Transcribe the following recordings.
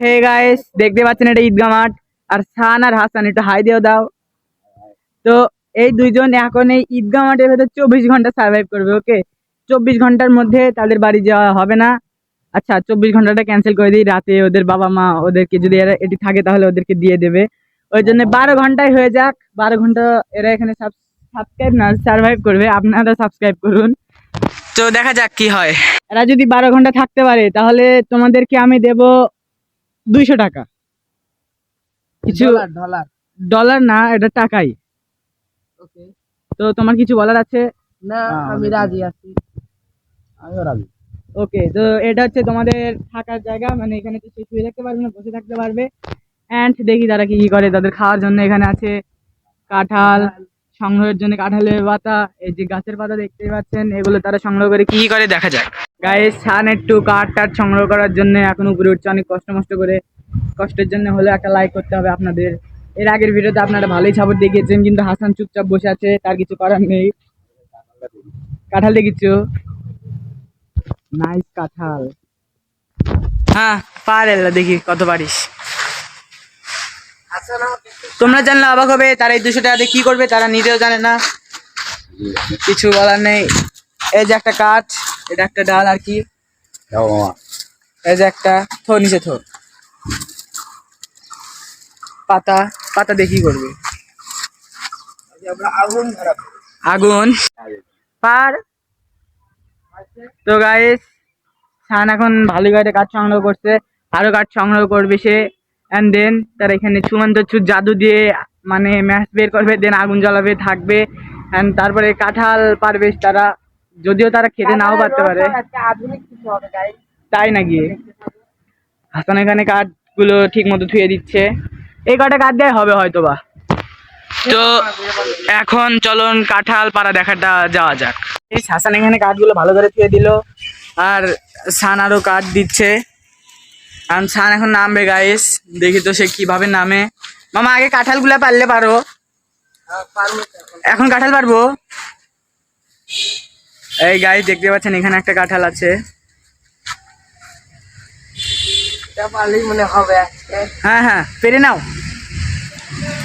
Hey guys, দেখতে পাচ্ছেন এটা ঈদগাহ মাঠ। আর সান আর হাসান একটু হাই দিয়েও দাও। তো এই দুইজন এখন এই ঈদগাহ মাঠের ভেতর 24 ঘন্টা সার্ভাইভ করবে। ওকে, 24 ঘন্টার মধ্যে তাদের বাড়ি যাওয়া হবে না। আচ্ছা, 24 ঘন্টাটা ক্যান্সেল করে দিই। রাতে ওদের বাবা মা ওদেরকে যদি এরা এটি থাকে তাহলে ওদেরকে দিয়ে দেবে। ওই জন্য 12 ঘন্টায় হয়ে যাক। 12 ঘন্টা এরা এখানে সাবস্ক্রাইব না সার্ভাইভ করবে। আপনারা সাবস্ক্রাইব করুন, তো দেখা যাক কি হয়। এরা যদি 12 ঘন্টা থাকতে পারে তাহলে তোমাদেরকে আমি দেব 200 টাকা। কিছু ডলার। ডলার না, এটা টাকাই। ওকে, তো তোমার কিছু বলার আছে? না আমি রাজি আছি। আমিও রাজি। ওকে, তো এটা হচ্ছে তোমাদের থাকার জায়গা। মানে এখানে তো শুয়ে থাকতে পারবে না, বসে থাকতে পারবে। অ্যান্ড দেখি তারা কি কি করে। তাদের খাওয়ার জন্য এখানে আছে কাঁঠাল, সংগ্রহের জন্য কাঁঠালের পাতা। এই যে গাছের পাতা দেখতেই পাচ্ছেন, এগুলো তারা সংগ্রহ করে কি করে দেখা যাক। গাইস, সান একটু কাঠ টাঠ সংগ্রহ করার জন্য এখন উপরে উঠছে অনেক কষ্ট করে। কষ্টের জন্য হলে একটা লাইক করতে হবে আপনাদের। এর আগের ভিডিওতে আপনারা ভালোই সাপোর্ট দেখিয়েছেন, কিন্তু হাসান চুপচাপ বসে আছে, তার কিছু করার নেই। কাঁঠাল দেখিছো? নাইস কাঁঠাল। হ্যাঁ, পারে দেখি কত পারিস। তোমরা জানলে অবাক হবে, তারা এই 200 টাকা দিয়ে কি করবে তারা নিজেও জানে না। কিছু বলার নেই। এই যে একটা কাঠ, এটা একটা ডাল আর কি। এই যে একটা থো, নিচে থো। পাতা পাতা দিয়ে কি করবে? আগুন পার। তো গাইস, সান এখন ভালো করে কাঠ সংগ্রহ করছে, আরো কাঠ সংগ্রহ করবে সে। অ্যান্ড দেন তারা এখানে সুমন্তচুর জাদু দিয়ে মানে ম্যাচ বের করবে, দেন আগুন জ্বালাবে, থাকবে। অ্যান্ড তারপরে কাঁঠাল পারবে তারা, যদিও তারা খেতে নাও পারতে পারে। তাই নাকি? হাসান এখানে কাঠগুলো ঠিক মতো ধুয়ে দিচ্ছে। এই কটা কাঠ দেয় হবে হয়তো বা। তো এখন চলুন কাঁঠাল পাড়া দেখাটা যাওয়া যাক। এই হাসান এখানে কাঠগুলো ভালো করে ধুয়ে দিল, আর সান আরো কাঠ দিচ্ছে। আর সান এখন নামবে গাইস, দেখি তো সে কিভাবে নামে। মামা আগে কাঁঠালগুলা পারলে পারো? এখন কাঁঠাল পারবো? এই গাইস দেখতে পাচ্ছেন এখানে একটা কাঁঠাল আছে। পারলেই মনে হবে। হ্যাঁ হ্যাঁ, পেরে নাও।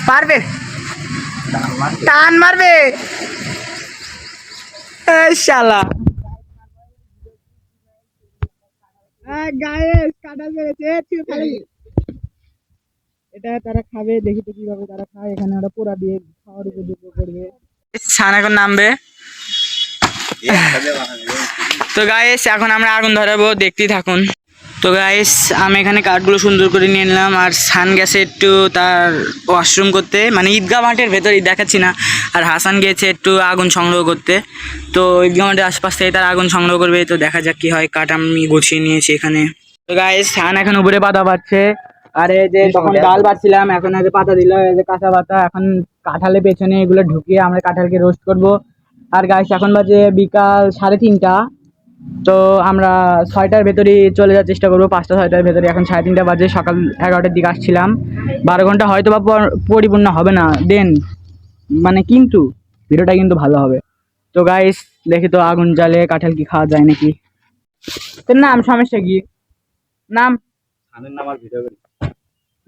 পারবে? টান মারবে শালা। এটা তারা খাবে, দেখি তো কিভাবে তারা খায়। এখানে ওরা পোড়া দিয়ে খাওয়ার উপযোগ্য করবে। ছান এখন নামবে। তো গাইস, এখন আমরা আগুন ধরাবো, দেখতেই থাকুন। তো গাইস, আমি এখানে কাঠগুলো সুন্দর করে নিয়ে নিলাম। আর সান গেছে একটু তার ওয়াশরুম করতে, মানে ঈদগাহ মাঠের ভেতরেই, দেখাচ্ছি না। আর হাসান গিয়েছে একটু আগুন সংগ্রহ করতে। তো ঈদগাহ মাঠের আশপাশ থেকে তার আগুন সংগ্রহ করবে। তো দেখা যাক কি হয়। কাঠ আমি গুছিয়ে নিয়েছি এখানে। তো গাইস, সান এখন উপরে পাতা পাচ্ছে। আর এই যে তখন ডাল বাড়ছিলাম, এখন এই যে পাতা দিল, এই যে কাঁচা পাতা। এখন কাঁঠালের পেছনে এগুলো ঢুকিয়ে আমরা কাঁঠালকে রোস্ট করব। আর গাইস, এখন বাজে বিকাল 3:30। তো আমরা 6টার ভেতরেই চলে যাওয়ার চেষ্টা করবো, 5টা 6টার ভেতরে। এখন 3:30 বাজে, সকাল 11টার দিকে আসছিলাম। 12 ঘন্টা হয়তো বা পরিপূর্ণ হবে না দেন, মানে কিন্তু ভিডিওটা কিন্তু ভালো হবে। তো গাইস, দেখি তো আগুন জ্বালে কাঁঠাল কি খাওয়া যায় নাকি। তোর নাম? সমস্যা কি? নাম?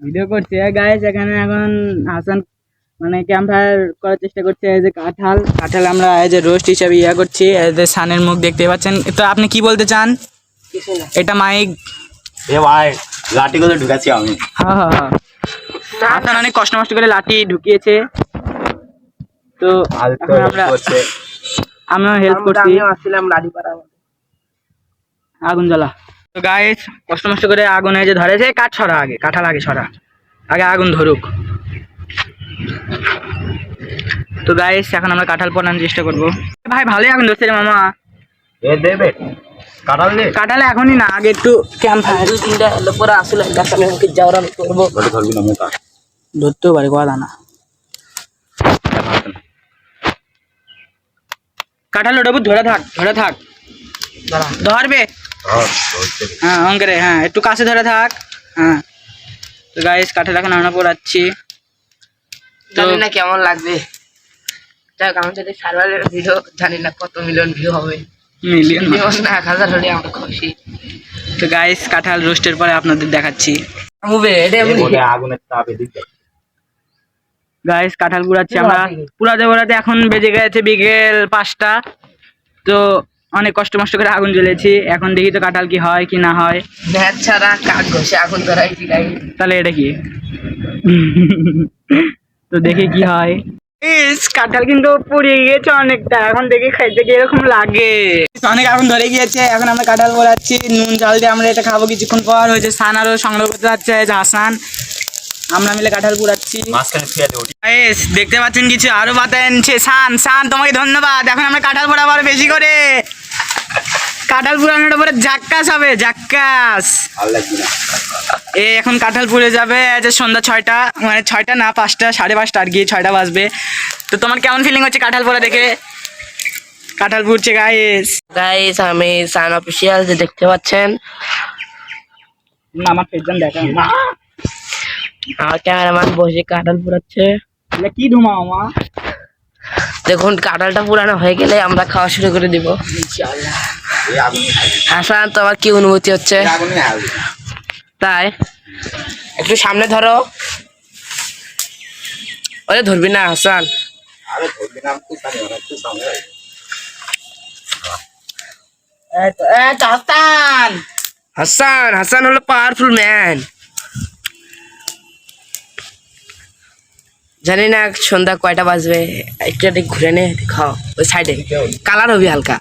ভিডিও করছে গাইস। এখানে এখন হাসান মানে ক্যাম্প ফায়ার করার চেষ্টা করছে। এই যে কাঁঠাল আমরা এই যে রোস্ট হিসাবে করছি। এই যে সানের মুখ দেখতে পাচ্ছেন। তো আপনি কি বলতে চান? এটা মাইক। এ ভাই, লাঠিগুলো ঢুকাচ্ছি আমি। হ্যাঁ হ্যাঁ হ্যাঁ, হাসান অনেক কষ্ট করে লাঠি ঢুকিয়েছে। তো আমিও হেল্প করছি। আগুন জ্বালা। তো গাইস, কষ্ট করে আগুন এই যে ধরেছে। কাঠ সরা আগে, কাঁঠাল আগে সরা, আগে আগুন ধরুক। তো গাইস, এখন আমরা কাঁঠাল পোড়ানোর চেষ্টা করবো। ভাই ভালোই আগুন ধরছে রে মামা। এ দেবে কাঁঠাল দে। কাঁঠাল এখনই না, আগে একটু ক্যাম্প ফায়ার। 2-3টা এলো পরে আসলে গাছটা যাওয়ার আমি করবো। ধরবি না মোটা। ধরতেও পারে, কথা না। কাঁঠাল ওটা ধরে থাক ধরবে। হ্যাঁ অঙ্কেরে, হ্যাঁ একটু কাছে ধরে থাক। হ্যাঁ, তো গাইস, কাঁঠাল এখন আমরা পোড়াচ্ছি। জানি না কেমন লাগবে। যাই হোক, আমাদের সার্ভারের ভিডিও জানি না কত মিলিয়ন ভিউ হবে। মিলিয়ন না 1000 হলে আমরা খুশি। তো গাইস, কাঁঠাল রোস্টের পরে আপনাদের দেখাচ্ছি। হবে এটা এ এমনি বলে আগুনের তাপ এদিক দেখ। গাইস কাঁঠাল কুড়াচ্ছি আমরা, কুড়াতে কুড়াতে এখন বেজে গেছে বিকেল 5টা। তো অনেক কষ্ট মষ্ট করে আগুন জ্বেলেছি, এখন দেখি তো কাঁঠাল কি হয় কি না হয়। ম্যাচ ছাড়া কাঠ ঘষে আগুন ধরাই শিখাই। তাহলে এটা কি? তো দেখি কি হয়। কাঁঠাল কিন্তু পুড়িয়ে গিয়েছে অনেকটা, এখন দেখি খাইতে কি এরকম লাগে। অনেক আগুন ধরে গিয়েছে, এখন আমরা কাঁঠাল পোড়াচ্ছি নুন ঝাল দিয়ে। আমরা এটা খাবো কিছুক্ষণ পর। হয়েছে সান আরো সংগ্রহ করতে যাচ্ছে, এই যে হাসান, আমরা মিলে কাঁঠাল পোড়াচ্ছি। মাঝখানে শুয়ে আছে ওটি। গাইস দেখতে পাচ্ছেন কিছু আরো পাতা এনেছে সান। সান তোমাকে ধন্যবাদ। এখন আমরা কাঁঠাল পোড়াবো আরো বেশি করে। কাঁঠাল পুরানোর উপরে জাক্কাস হবে, জাক্কাস। ভালো লাগবে না। এখন কাঁঠাল পুড়ে যাবে যে সন্ধ্যা 6টা, মানে 6টা না 5টা, 5:30 আর কি 6টা বাজবে। তো তোমার কেমন ফিলিং হচ্ছে কাঁঠাল পোড়া দেখে? কাঁঠাল পুড়ছে গাইস। গাইস আমি সান অফিসিয়াল যে দেখতে পাচ্ছেন, আমার ফেসজান দেখা আমার ক্যামেরাম্যান বসে কাঁঠাল পুরাচ্ছে। এটা কি ধুমা আমা। দেখুন কাঁঠালটা পুরানো হয়ে গেলে আমরা খাওয়া শুরু করে দিব ইনশাআল্লাহ। এই আগুনে হাসান তোমার কি অনুভূতি হচ্ছে? এই আগুনে হালবে। তাই একটু সামনে ধরো, ওরে ধরবি না হাসান। আরে ধরবি না, আমি জানি না, একটু সামনে রাখ। হাসান হাসান হাসান হলো পাওয়ারফুল ম্যান। জানি না সন্ধ্যা কয়টা বাজবে, একটু এদিক ঘুরে নে, খাও ওই সাইডে কালার হবি হালকা।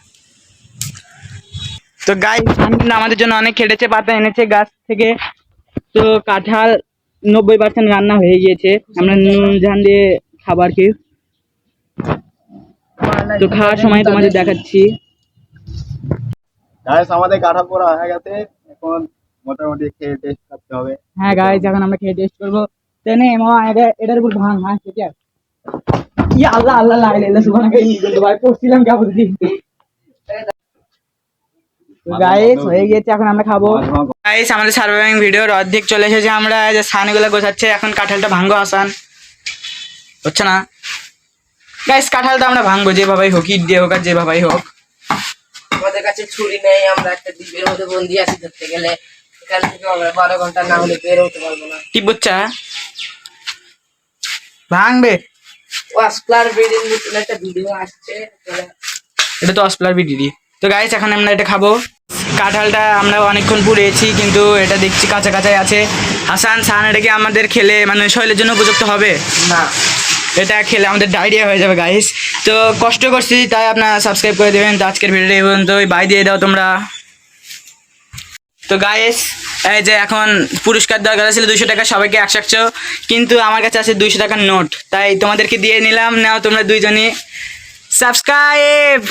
তো গাইস কিন্তু আমাদের জন্য অনেক খেটেছে, পাতা এনেছে গাছ থেকে। তো কাঁঠাল 90% রান্না হয়ে গিয়েছে, আমরা নুন ঝাল দিয়ে খাবার কি। তো খাওয়ার সময় তোমাদের দেখাচ্ছি। গাইস আমাদের কাঁঠাল পোড়া হয়ে গেছে, এখন মোটামুটি খেয়ে টেস্ট করতে হবে। হ্যাঁ গাইস এখন আমরা খেয়ে টেস্ট করবো। তেনে মামা এটার উপর ভাঙ। হ্যাঁ ঠিক আছে। ইয়া আল্লাহ আল্লাহ লা ইলাহা ইল্লাল্লাহ সুবহানাকা ইন্নী কুনতু ভাই পড়ছিলাম কি বলছি। গাইস হয়ে গিয়েছে, এখন আমরা খাবো। গাইস আমাদের সার্ভাইভিং ভিডিওর অর্ধেক চলে এসেছে, আমরা যে সানগুলো গোছাচ্ছে। এখন কাঁঠালটা ভাঙবো হাসান, হচ্ছে না গাইস। কাঁঠালটা আমরা ভাঙবো যেভাবেই হোক, ইট দিয়ে হোক আর যেভাবেই হোক। আমাদের কাছে ছুরি নেই, আমরা একটা দ্বীপের মধ্যে বন্দি আছি, ধরতে গেলে এখান থেকে আমরা 12 ঘন্টা না হলে বের হতে পারবো না। কি বুঝছা ভাঙবে। ওয়াসপ্লার ভিডিওর মতন একটা ভিডিও আসছে, এটা তো অসপ্লার বিডিডি। তো গাইস এখন আমরা এটা খাবো। কাঁঠালটা আমরা অনেকক্ষণ পুড়িয়েছি, কিন্তু এটা দেখছি কাঁচা কাঁচাই আছে। হাসান সান এটা কি আমাদের খেলে মানে শরীরের জন্য উপযুক্ত হবে না এটা খেলে আমাদের ডায়রিয়া হয়ে যাবে গাইস। তো কষ্ট করছি তাই আপনারা সাবস্ক্রাইব করে দেবেন। তো আজকের ভিডিওটা এই পর্যন্ত, বাই দিয়ে দাও তোমরা। তো গাইস এই যে এখন পুরস্কার দরকার ছিল 200 টাকা, সবাইকে 100, কিন্তু আমার কাছে আছে 200 টাকার নোট, তাই তোমাদেরকে দিয়ে নিলাম। নাও তোমরা দুইজনই সাবস্ক্রাইব।